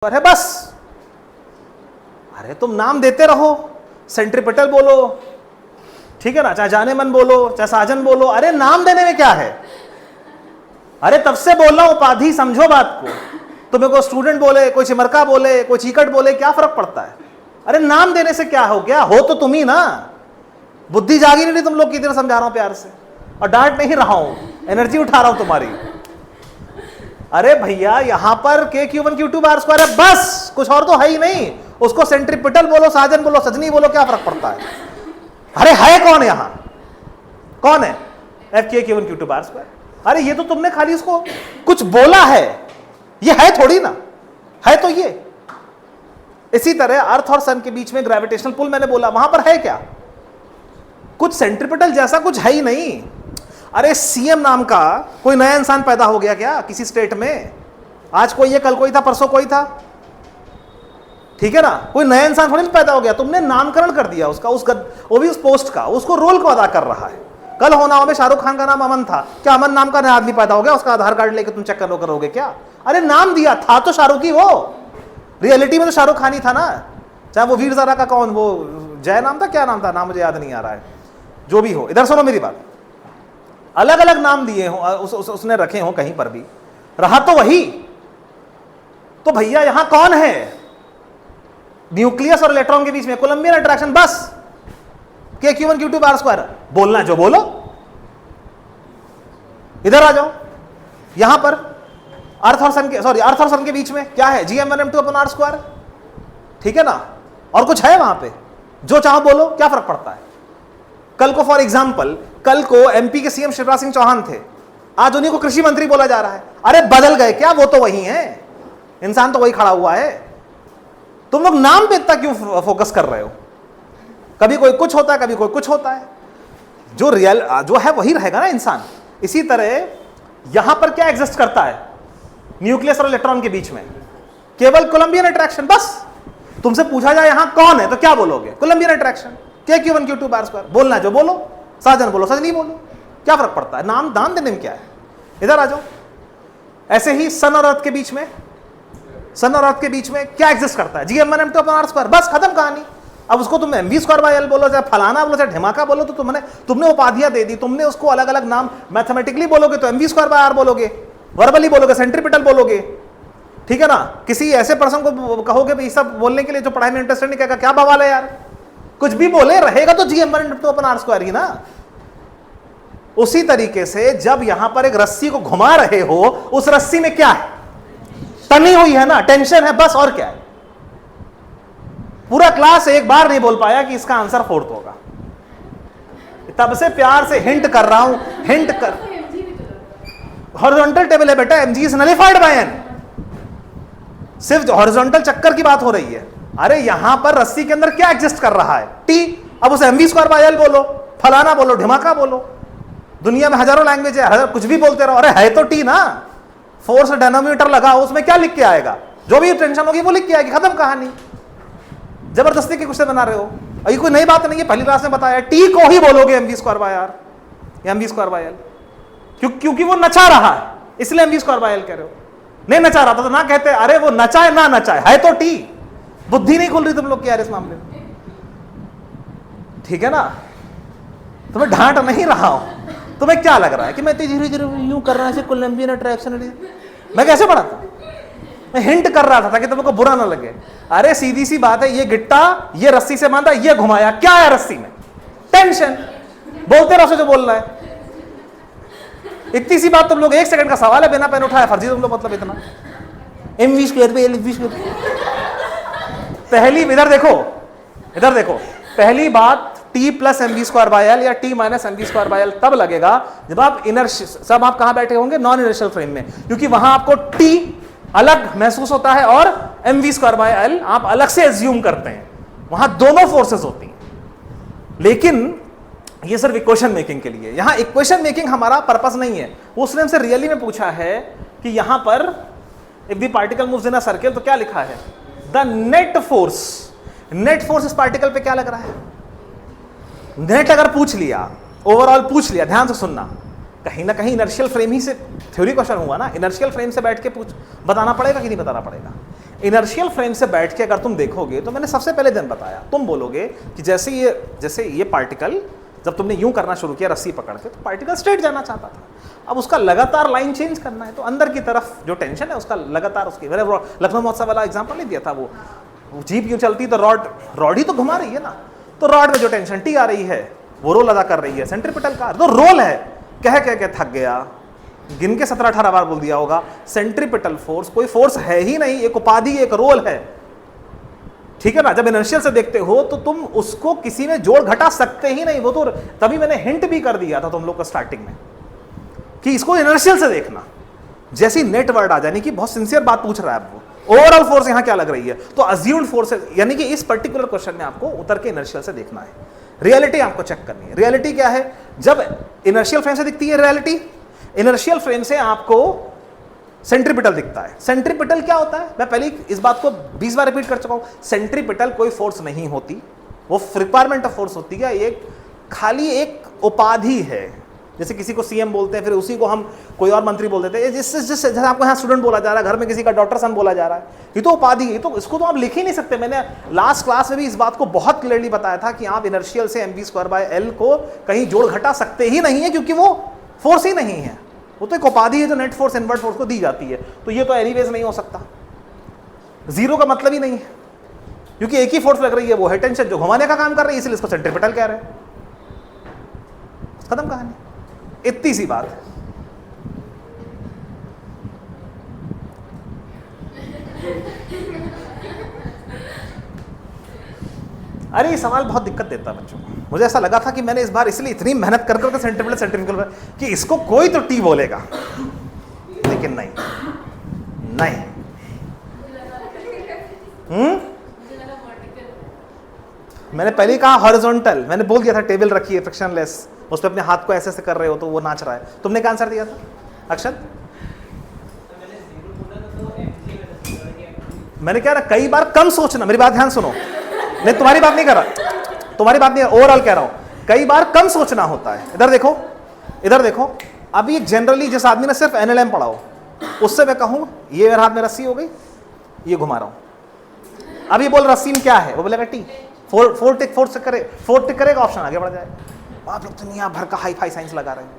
है बस। अरे तुम नाम देते रहो, सेंट्रीपिटल बोलो, ठीक है ना, चाहे जाने मन बोलो, चाहे साजन बोलो, अरे नाम देने में क्या है। अरे तब से बोल रहा हूं, उपाधि समझो बात को। तुम्हें कोई स्टूडेंट बोले, कोई चिमरका बोले, कोई चीकट बोले, क्या फर्क पड़ता है। अरे नाम देने से क्या हो गया, हो तो तुम ही ना। बुद्धि जागी नहीं तुम लोग की तरह, समझा रहा हूं प्यार से, और डांट नहीं रहा हूं, एनर्जी उठा रहा हूं तुम्हारी। अरे भैया यहां पर Q1 Q2 बार स्क्वायर है बस, कुछ और तो है ही नहीं। उसको सेंट्रीपिटल बोलो, साजन बोलो, सजनी बोलो, क्या फर्क पड़ता है। अरे है कौन यहां, कौन है FK Q1 Q2 bar square. अरे ये तो तुमने खाली इसको कुछ बोला है, ये है थोड़ी ना, है तो ये। इसी तरह अर्थ और सन के बीच में ग्रेविटेशनल पुल मैंने बोला, वहां पर है क्या, कुछ सेंट्रीपिटल जैसा कुछ है ही नहीं। अरे सीएम नाम का कोई नया इंसान पैदा हो गया क्या किसी स्टेट में। आज कोई है, कल कोई था, परसों कोई था, ठीक है ना, कोई नया इंसान थोड़ी पैदा हो गया। तुमने नामकरण कर दिया उसका, वो भी उस पोस्ट का, उसको रोल को अदा कर रहा है। कल होना में शाहरुख खान का नाम अमन था, क्या अमन नाम का नया आदमी पैदा हो गया, उसका आधार कार्ड लेके तुम चेक करोगे क्या। अरे नाम दिया था तो शाहरुख ही, वो रियलिटी में तो शाहरुख खान ही था ना। चाहे वो वीर ज़रा का कौन, वो जय नाम था, क्या नाम था, नाम मुझे याद नहीं आ रहा है, जो भी हो। इधर सुनो मेरी बात, अलग अलग नाम दिए हो, उसने रखे हो, कहीं पर भी रहा तो वही। तो भैया यहां कौन है, न्यूक्लियस और इलेक्ट्रॉन के बीच में कोलंबियन अट्रैक्शन बस। Q1 Q2 बार स्क्वायर, बोलना जो बोलो। इधर आ जाओ, यहां पर अर्थ और सन के बीच में क्या है, Gm1m2 अपॉन आर स्क्वायर, ठीक है ना। और कुछ है वहां पे, जो चाहो बोलो, क्या फर्क पड़ता है। कल को फॉर एग्जाम्पल, कल को MP के CM शिवराज सिंह चौहान थे, आज उन्हीं को कृषि मंत्री बोला जा रहा है। अरे बदल गए क्या, वो तो वही है, इंसान तो वही खड़ा हुआ है। तुम लोग नाम पे इतना क्यों फोकस कर रहे हो। कभी कोई कुछ होता है, कभी कोई कुछ होता है, जो रियल जो है वही रहेगा ना इंसान। इसी तरह यहां पर क्या एग्जिस्ट करता है, न्यूक्लियस और इलेक्ट्रॉन के बीच में केवल कोलंबियन अट्रैक्शन बस। तुमसे पूछा जाए यहां कौन है तो क्या बोलोगे, Colombian attraction, Q1 Q2 bar square. बोलना जो बोलो, साजन बोलो, सजनी बोलो, क्या फर्क पड़ता है, नाम दान देने में क्या है। इधर आ जाओ, ऐसे ही सन और अर्थ के बीच में, क्या एग्जिस्ट करता है, Gm1m2 अपॉन आर स्क्वायर, बस खत्म कहानी। अब उसको तुम mv²/l बोलो, चाहे फलाना बोलो, चाहे ढिमाका बोलो, तो तुमने उपाधियां दे दी, तुमने उसको अलग अलग नाम। मैथमेटिकली बोलोगे तो mv²/r बोलोगे, वर्बली बोलोगे सेंट्रीपिटल बोलोगे, ठीक है ना। किसी ऐसे पर्सन को कहोगे भाई सब बोलने के लिए जो पढ़ाई में इंटरेस्टेड नहीं, कहेगा क्या बवाल है यार, कुछ भी बोले रहेगा तो Gm1m2 अपॉन आर स्क्वायर ही ना। उसी तरीके से जब यहां पर एक रस्सी को घुमा रहे हो, उस रस्सी में क्या है, तनी हुई है ना, टेंशन है बस, और क्या है। पूरा क्लास एक बार नहीं बोल पाया कि इसका आंसर 4th होगा, तब से प्यार से हिंट कर रहा हूं, हिंट कर। हॉरिजॉन्टल टेबल है बेटा, mg is nullified by n, सिर्फ हॉरिजॉन्टल चक्कर की बात हो रही है। अरे यहां पर रस्सी के अंदर क्या एग्जिस्ट कर रहा है, t। अब उसे mv²/l बोलो, फलाना बोलो, ढिमाका बोलो, दुनिया में हजारों लैंग्वेज है, कुछ भी बोलते रहो। अरे है तो t ना, फोर्स डेनोमिनेटर लगा, उसमें क्या लिख के आएगा, जो भी टेंशन होगी वो लिख के आएगी, खत्म कहानी। जबरदस्ती के कुछ बना रहे हो, ये कोई नई बात नहीं है, पहली क्लास में बताया। t को ही बोलोगे mv²/r या mv²/l, क्योंकि वो नचा रहा है, इसलिए mv²/l कह रहे हो। नहीं नचा रहा था तो ना कहते, अरे वो नचाए ना नचाए, है तो t। बुद्धि नहीं खुल रही तुम लोग की यार इस मामले में, ठीक है ना। तुम्हें डांट नहीं रहा हूं, तुम्हें क्या लग रहा है कि मैं धीरे धीरे यूं कर रहा है, कोलंबियन अट्रैक्शन। मैं कैसे पढ़ाता, मैं हिंट कर रहा था ताकि तुमको बुरा ना लगे। अरे सीधी सी बात है, ये गिट्टा ये रस्सी से बांधा, ये घुमाया, क्या है रस्सी में, टेंशन। बोलते रहो जो बोल रहा है, इतनी सी बात। तुम लोग 1 सेकंड का सवाल है, बिना पेन उठाया फर्जी तुम लोग, मतलब इतना mv²/l। पहली इधर देखो, पहली बात t + mv²/l या t - mv²/l तब लगेगा जब आप सब आप कहां बैठे होंगे, नॉन इनर्शियल फ्रेम में, क्योंकि वहां आपको t अलग महसूस होता है और mv²/l आप अलग से एज्यूम करते हैं, वहां दोनों फोर्सेस होती हैं। लेकिन ये सिर्फ इक्वेशन मेकिंग के लिए, यहां इक्वेशन मेकिंग हमारा पर्पस नहीं है। उसने हमसे रियली में पूछा है कि यहां पर if the particle moves in a circle, तो क्या लिखा है, द नेट फोर्स इस पार्टिकल पे क्या लग रहा है। नेट अगर पूछ लिया, ओवरऑल पूछ लिया, ध्यान से सुनना, कहीं ना कहीं इनर्शियल फ्रेम ही से थ्योरी क्वेश्चन हुआ ना, इनर्शियल फ्रेम से बैठ के बताना पड़ेगा कि नहीं बताना पड़ेगा। इनर्शियल फ्रेम से बैठ के अगर तुम देखोगे तो मैंने सबसे पहले दिन बताया, तुम बोलोगे कि जैसे ये पार्टिकल जब तुमने यूं करना शुरू किया रस्सी पकड़ के, तो पार्टिकल स्ट्रेट जाना चाहता था, अब उसका लगातार लाइन चेंज करना है, तो अंदर की तरफ जो टेंशन है उसका लगातार उसकी, मैंने लखनऊ महोत्सव वाला एग्जांपल नहीं दिया था, वो जीप यूं चलती तो रॉड ही तो घुमा रही है ना, तो रॉड में जो टेंशन टी आ रही है वो रोल अदा कर रही है, सेंट्रीपिटल का तो रोल है, कह थक गया, गिन के 17-18 बार बोल दिया होगा, सेंट्रीपिटल फोर्स कोई फोर्स है ही नहीं, एक उपाधि एक रोल है, ठीक है ना। जब इनर्शियल से देखते हो तो तुम उसको किसी में जोड़ घटा सकते ही नहीं, वो तो तभी मैंने हिंट भी कर दिया था तुम लोग को स्टार्टिंग में कि इसको इनर्शियल से देखना, जैसी नेट वर्ड आ जाए कि बहुत सिंसियर बात पूछ रहा है अब वो, ओवरऑल फोर्स यहां क्या लग रही है, तो अज्यूम्ड फोर्स, यानी कि इस पर्टिकुलर क्वेश्चन में आपको उतर के इनर्शियल से देखना है, रियलिटी आपको चेक करनी है। रियलिटी क्या है, जब इनर्शियल फ्रेम से दिखती है रियलिटी, इनर्शियल फ्रेम से आपको सेंट्रीपिटल दिखता है। सेंट्रीपिटल क्या होता है, मैं पहले इस बात को 20 बार रिपीट कर चुका हूं, सेंट्रीपिटल कोई फोर्स नहीं होती, वो रिक्वायरमेंट ऑफ फोर्स होती है, एक खाली एक उपाधि है, जैसे किसी को सीएम बोलते हैं, फिर उसी को हम कोई और मंत्री बोल देते हैं, जैसे आपको यहाँ स्टूडेंट बोला जा रहा है, घर में किसी का डॉक्टर सन बोला जा रहा है, ये तो उपाधि है, तो इसको तो आप लिख ही नहीं सकते। मैंने लास्ट क्लास में भी इस बात को बहुत क्लियरली बताया था कि आप इनर्शियल से mv²/L को कहीं जोड़ घटा सकते ही नहीं है, क्योंकि वो फोर्स ही नहीं है, वो तो एक उपाधि है जो नेट फोर्स इनवर्ट फोर्स को दी जाती है, तो ये तो एनीवेज नहीं हो सकता, जीरो का मतलब ही नहीं है, क्योंकि एक ही फोर्स लग रही है, वो है टेंशन जो घुमाने का काम कर रही है, इसलिए इसको सेंट्रीपिटल कह रहे हैं, खत्म कहानी, इतनी सी बात। अरे ये सवाल बहुत दिक्कत देता है बच्चों को, मुझे ऐसा लगा था कि मैंने इस बार इसलिए इतनी मेहनत कर करके सेंट्रीपिटल कि इसको कोई तो टी बोलेगा, लेकिन नहीं मैंने पहले कहा हॉरिजॉन्टल, मैंने बोल दिया था टेबल रखी है फ्रिक्शनलेस, उस पर अपने हाथ को ऐसे कर रहे हो तो वो नाच रहा है, तुमने क्या आंसर दिया था अक्षत? मैंने क्या, कई बार कम सोचना, मेरी बात ध्यान सुनो, नहीं तुम्हारी बात नहीं कर रहा, तुम्हारी बात नहीं, ओवरऑल कह रहा हूं, कई बार कम सोचना होता है। इधर देखो, अभी जनरली जिस आदमी ने सिर्फ एनएलएम पढ़ा हो, उससे मैं कहूं ये मेरे हाथ में रस्सी हो गई, ये घुमा रहा हूं, अब ये बोल रस्सी में क्या है, वो बोलेगा टी, फोर टिक करेगा, ऑप्शन आगे बढ़ जाएगा। आप लोग दुनिया भर का हाई फाई साइंस लगा रहे हैं,